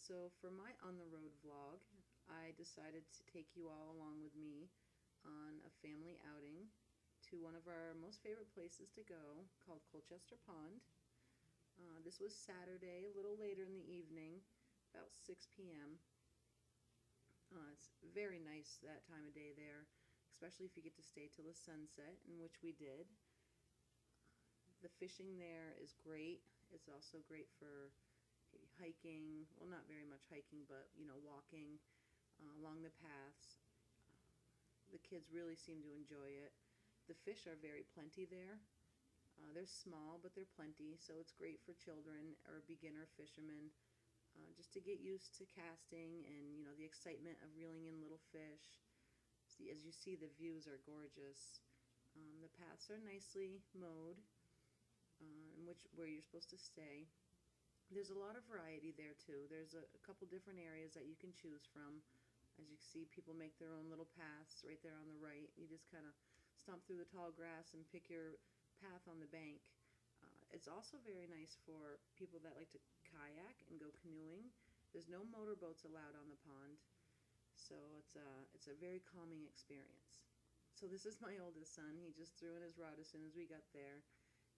So for my on the road vlog, I decided to take you all along with me on a family outing to one of our most favorite places to go called Colchester Pond. This was Saturday, a little later in the evening, about 6 p.m. It's very nice that time of day there, especially if you get to stay till the sunset, in which we did. The fishing there is great. It's also great for hiking, well, not very much hiking, but walking along the paths. The kids really seem to enjoy it. The fish are very plenty there. They're small, but they're plenty, so it's great for children or beginner fishermen just to get used to casting and the excitement of reeling in little fish. As you see, the views are gorgeous. The paths are nicely mowed, in where you're supposed to stay. There's a lot of variety there too. There's a couple different areas that you can choose from. As you can see, people make their own little paths right there on the right. You just kind of stomp through the tall grass and pick your path on the bank. It's also very nice for people that like to kayak and go canoeing. There's no motorboats allowed on the pond, so it's a very calming experience. So this is my oldest son. He just threw in his rod as soon as we got there,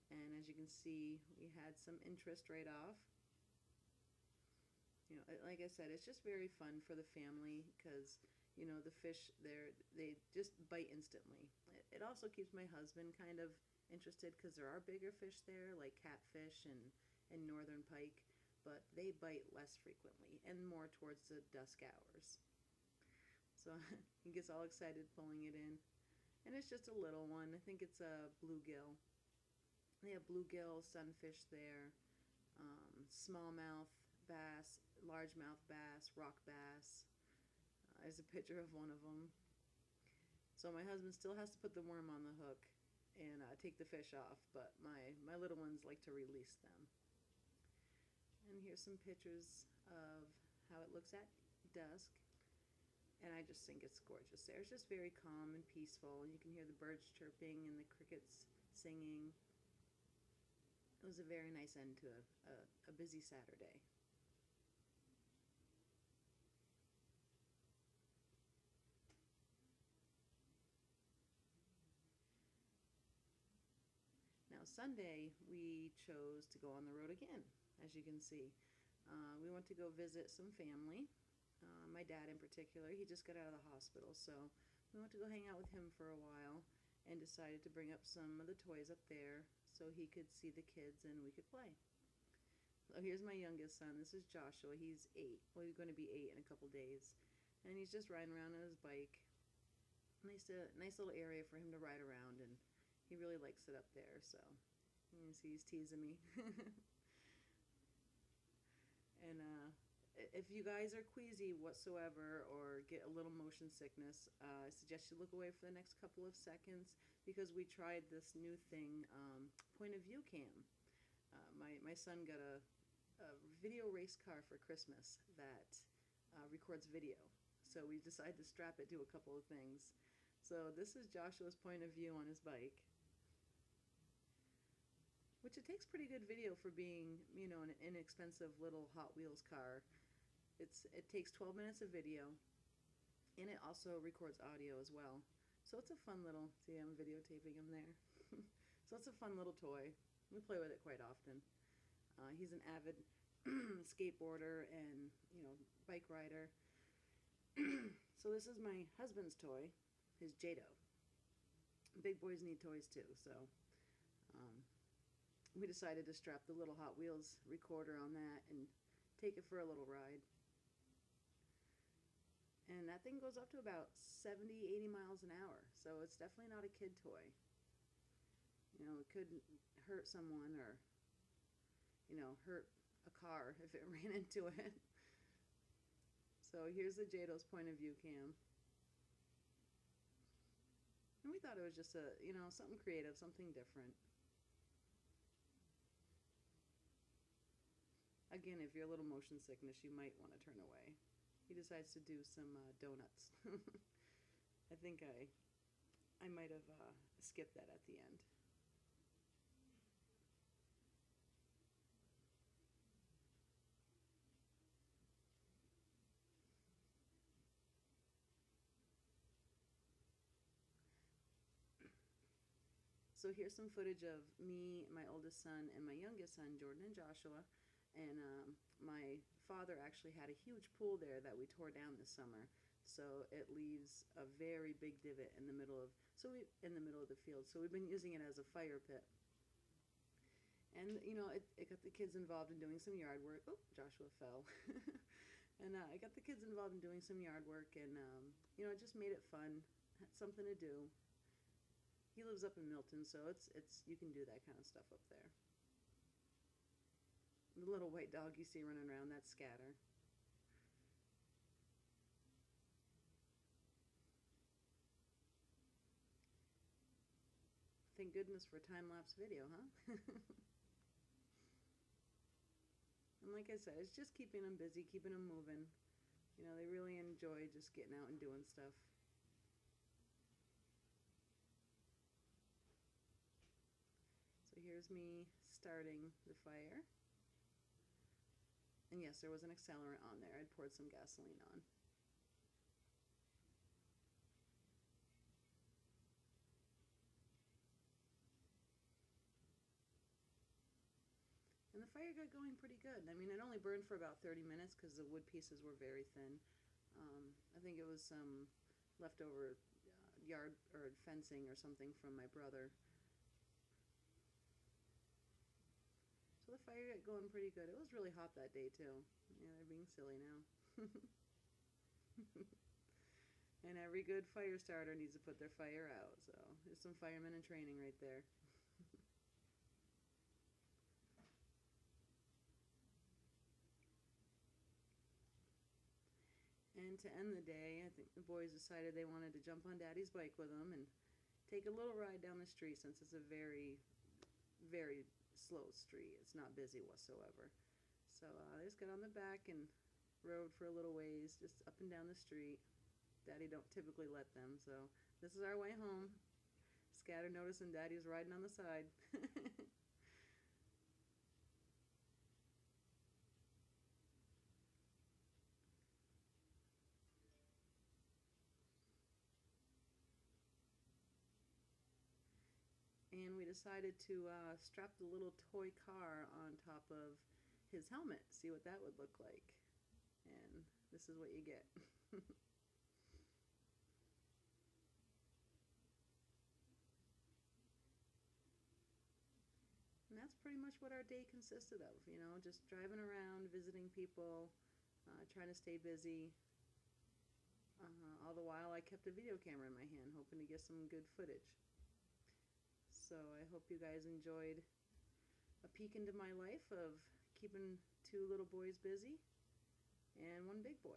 and as you can see, we had some interest right off. Like I said, it's just very fun for the family because the fish there, they just bite instantly. It also keeps my husband kind of interested because there are bigger fish there, like catfish and northern pike, but they bite less frequently and more towards the dusk hours. So he gets all excited pulling it in. And it's just a little one. I think it's a bluegill. They have bluegill, sunfish there, smallmouth bass, largemouth bass, rock bass. There's a picture of one of them. So my husband still has to put the worm on the hook and take the fish off, but my little ones like to release them. And here's some pictures of how it looks at dusk. And I just think it's gorgeous there. It's just very calm and peaceful. You can hear the birds chirping and the crickets singing. It was a very nice end to a busy Saturday. Now Sunday, we chose to go on the road again, as you can see. We went to go visit some family. My dad in particular, he just got out of the hospital, so we went to go hang out with him for a while and decided to bring up some of the toys up there so he could see the kids and we could play. So here's my youngest son. This is Joshua. He's 8. Well, he's going to be 8 in a couple days. And he's just riding around on his bike. Nice little area for him to ride around, and he really likes it up there, so you see he's teasing me. And if you guys are queasy whatsoever or get a little motion sickness, I suggest you look away for the next couple of seconds because we tried this new thing, point of view cam. My son got a video race car for Christmas that records video. So we decided to strap it to a couple of things. So this is Joshua's point of view on his bike, which it takes pretty good video for being, an inexpensive little Hot Wheels car. It takes 12 minutes of video, and it also records audio as well. So it's a fun little, see I'm videotaping him there. So it's a fun little toy. We play with it quite often. He's an avid skateboarder and, bike rider. So this is my husband's toy, his Jado. Big boys need toys too, so we decided to strap the little Hot Wheels recorder on that and take it for a little ride. And that thing goes up to about 70, 80 miles an hour, so it's definitely not a kid toy. It could hurt someone or, hurt a car if it ran into it. So here's the Jado's point of view cam. And we thought it was just something creative, something different. Again, if you're a little motion sickness, you might want to turn away. He decides to do some donuts. I think I might have skipped that at the end. So here's some footage of me, my oldest son, and my youngest son, Jordan and Joshua. And my father actually had a huge pool there that we tore down this summer. So it leaves a very big divot in the middle of in the middle of the field. So we've been using it as a fire pit. And you know, it got the kids involved in doing some yard work. Oh, Joshua fell. And I got the kids involved in doing some yard work, and you know, it just made it fun. Had something to do. He lives up in Milton, so it's you can do that kind of stuff up there. The little white dog you see running around, that's Scatter. Thank goodness for time-lapse video, huh? And like I said, it's just keeping them busy, keeping them moving. You know, they really enjoy just getting out and doing stuff. So here's me starting the fire. And yes, there was an accelerant on there. I'd poured some gasoline on. And the fire got going pretty good. I mean, it only burned for about 30 minutes because the wood pieces were very thin. I think it was some leftover yard or fencing or something from my brother. So the fire got going pretty good. It was really hot that day too. Yeah, they're being silly now. And every good fire starter needs to put their fire out. So there's some firemen in training right there. And to end the day, I think the boys decided they wanted to jump on Daddy's bike with them and take a little ride down the street since it's a very, very slow street. It's not busy whatsoever. So they just got on the back and rode for a little ways, just up and down the street. Daddy don't typically let them, so this is our way home. Scatter noticing Daddy was riding on the side. And we decided to strap the little toy car on top of his helmet, see what that would look like. And this is what you get. And that's pretty much what our day consisted of, you know, just driving around, visiting people, trying to stay busy. All the while I kept a video camera in my hand, hoping to get some good footage. So I hope you guys enjoyed a peek into my life of keeping two little boys busy and one big boy.